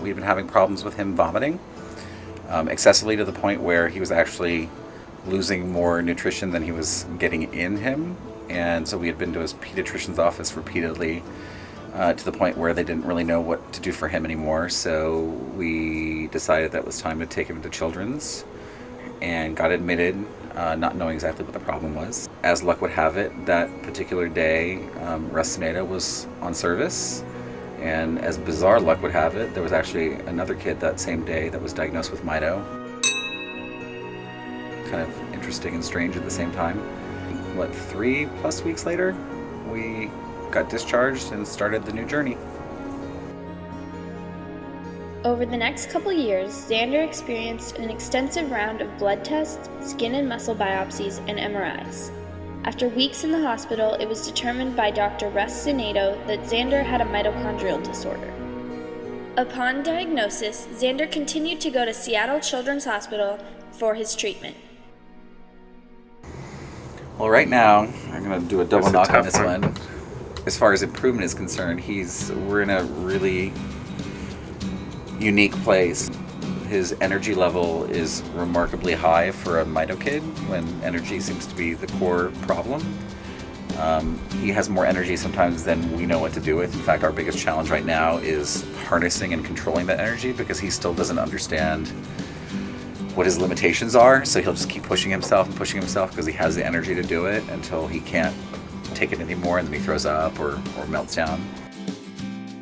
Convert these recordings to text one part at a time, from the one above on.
we'd been having problems with him vomiting excessively to the point where he was actually losing more nutrition than he was getting in him. And so we had been to his pediatrician's office repeatedly to the point where they didn't really know what to do for him anymore. So we decided that it was time to take him to Children's and got admitted, not knowing exactly what the problem was. As luck would have it, that particular day, Rustineta was on service. And as bizarre luck would have it, there was actually another kid that same day that was diagnosed with Mito. Kind of interesting and strange at the same time. 3+ weeks later, we got discharged and started the new journey. Over the next couple years, Xander experienced an extensive round of blood tests, skin and muscle biopsies, and MRIs. After weeks in the hospital, it was determined by Dr. Rustineta that Xander had a mitochondrial disorder. Upon diagnosis, Xander continued to go to Seattle Children's Hospital for his treatment. Well, right now, I'm going to do a double knock on this one. one. As far as improvement is concerned, we're in a really unique place. His energy level is remarkably high for a Mito kid, when energy seems to be the core problem. He has more energy sometimes than we know what to do with. In fact, our biggest challenge right now is harnessing and controlling that energy, because he still doesn't understand what his limitations are. So he'll just keep pushing himself because he has the energy to do it until he can't take it anymore, and then he throws up or melts down.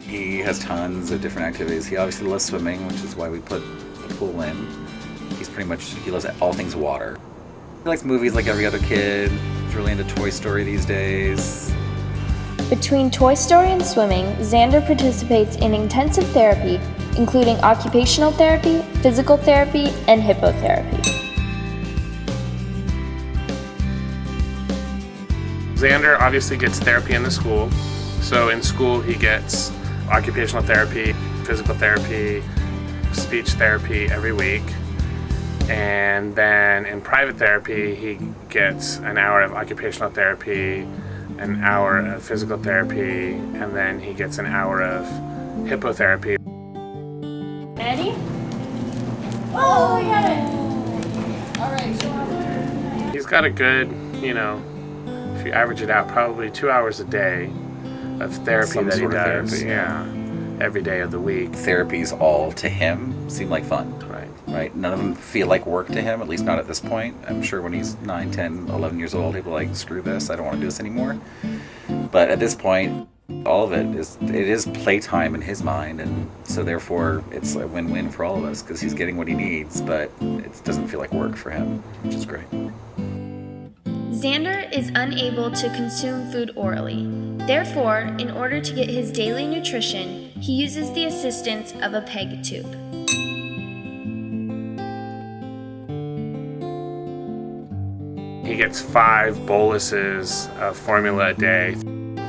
He has tons of different activities. He obviously loves swimming, which is why we put the pool in. He loves all things water. He likes movies like every other kid. He's really into Toy Story these days. Between Toy Story and swimming, Xander participates in intensive therapy, including occupational therapy, physical therapy, and hippotherapy. Xander obviously gets therapy in the school. So in school he gets occupational therapy, physical therapy, speech therapy every week. And then in private therapy he gets an hour of occupational therapy, an hour of physical therapy, and then he gets an hour of hippotherapy. Ready? Oh, I got it! Alright, He's got a good, if you average it out, probably 2 hours a day of therapy Some that he sort of does. therapy, Yeah, every day of the week. Therapies all, to him, seem like fun. Right? None of them feel like work to him, at least not at this point. I'm sure when he's 9, 10, 11 years old, he'll be like, screw this, I don't want to do this anymore. But at this point, all of it is playtime in his mind, and so therefore it's a win-win for all of us, because he's getting what he needs, but it doesn't feel like work for him, which is great. Xander is unable to consume food orally. Therefore, in order to get his daily nutrition, he uses the assistance of a PEG tube. He gets 5 boluses of formula a day.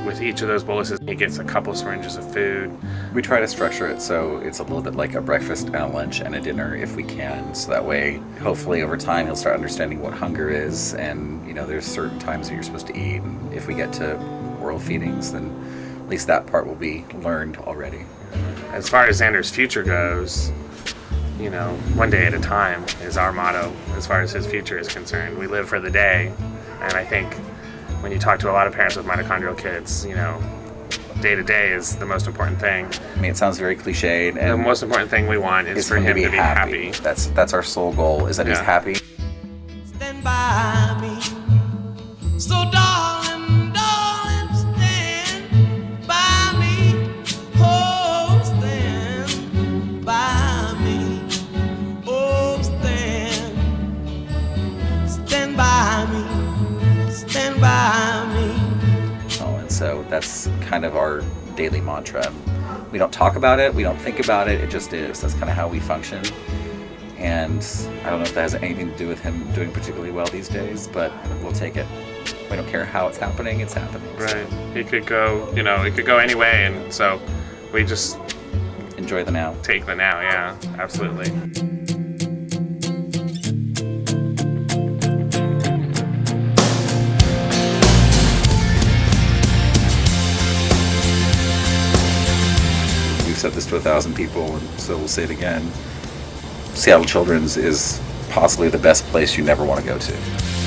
With each of those boluses, he gets a couple syringes of food. We try to structure it so it's a little bit like a breakfast and a lunch and a dinner if we can. So that way, hopefully over time, he'll start understanding what hunger is. And, there's certain times that you're supposed to eat. And if we get to oral feedings, then at least that part will be learned already. As far as Xander's future goes, one day at a time is our motto as far as his future is concerned. We live for the day. And I think when you talk to a lot of parents with mitochondrial kids, day to day is the most important thing. I mean, it sounds very cliched. And the most important thing we want is for him to be happy. That's our sole goal, is that he's happy. Stand by me. So darling, stand by me. Oh, stand by me. Oh, stand by me. Stand by me. And so that's kind of our daily mantra. We don't talk about it, we don't think about it, it just is. That's kind of how we function. And I don't know if that has anything to do with him doing particularly well these days, but we'll take it. We don't care how it's happening, it's happening. Right. He could go, it could go any way, and so we just enjoy the now. Take the now, yeah, absolutely. said this to 1,000 people, and so we'll say it again. Seattle Children's is possibly the best place you never want to go to.